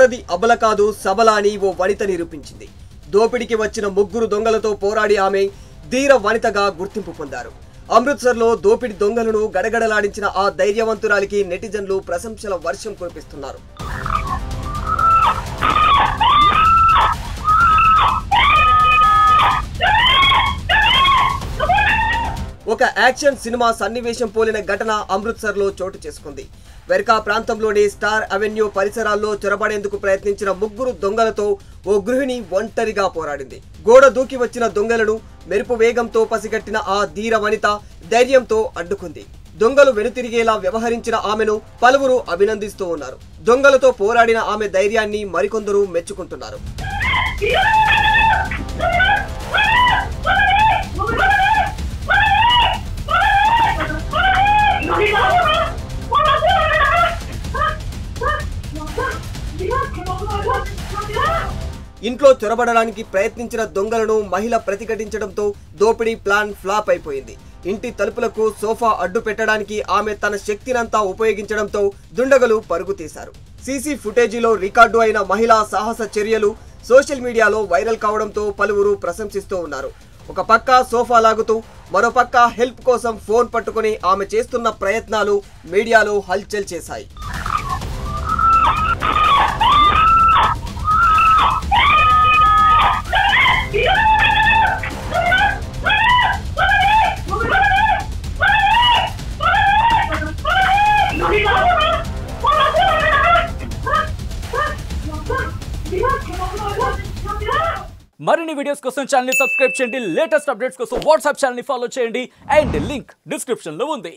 ఆడది అబల కాదు సబల అని ఓ వనిత నిరూపించింది. దోపిడికి వచ్చిన ముగ్గురు దొంగలతో పోరాడి ఆమె ధీర వనితగా గుర్తింపు పొందారు. అమృత్సర్లో దోపిడి దొంగలను గడగడలాడించిన ఆ ధైర్యవంతురాలికి నెటిజన్లు ప్రశంసల వర్షం కురిపిస్తున్నారు. ఒక యాక్షన్ సినిమా సన్నివేశం పోలిన ఘటన అమృత్సర్లో చోటు చేసుకుంది. వెర్కా ప్రాంతంలోని స్టార్ అవెన్యూ పరిసరాల్లో చొరబడేందుకు ప్రయత్నించిన ముగ్గురు దొంగలతో ఓ గృహిణి ఒంటరిగా పోరాడింది. గోడ దూకి వచ్చిన దొంగలను మెరుపు వేగంతో పసిగట్టిన ఆ ధీర వనిత ధైర్యంతో అడ్డుకుంది. దొంగలు వెనుతిరిగేలా వ్యవహరించిన ఆమెను పలువురు అభినందిస్తూ ఉన్నారు. దొంగలతో పోరాడిన ఆమె ధైర్యాన్ని మరికొందరు మెచ్చుకుంటున్నారు. ఇంట్లో చొరబడడానికి ప్రయత్నించిన దొంగలను మహిళ ప్రతిఘటించడంతో దోపిడీ ప్లాన్ ఫ్లాప్ అయిపోయింది. ఇంటి తలుపులకు సోఫా అడ్డు పెట్టడానికి ఆమె తన శక్తినంతా ఉపయోగించడంతో దుండగులు పరుగు తీశారు. సీసీ ఫుటేజీలో రికార్డు అయిన మహిళా సాహస చర్యలు సోషల్ మీడియాలో వైరల్ కావడంతో పలువురు ప్రశంసిస్తూ ఉన్నారు. ఒక పక్క సోఫా లాగుతూ మరోపక్క హెల్ప్ కోసం ఫోన్ పట్టుకుని ఆమె చేస్తున్న ప్రయత్నాలు మీడియాలో హల్చల్ చేశాయి. మరిన్ని వీడియోస్ కోసం ఛానల్ ని సబ్స్క్రైబ్ చేయండి. లేటెస్ట్ అప్డేట్స్ కోసం వాట్సాప్ ఛానల్ ని ఫాలో చేయండి. అండ్ లింక్ డిస్క్రిప్షన్ లో ఉంది.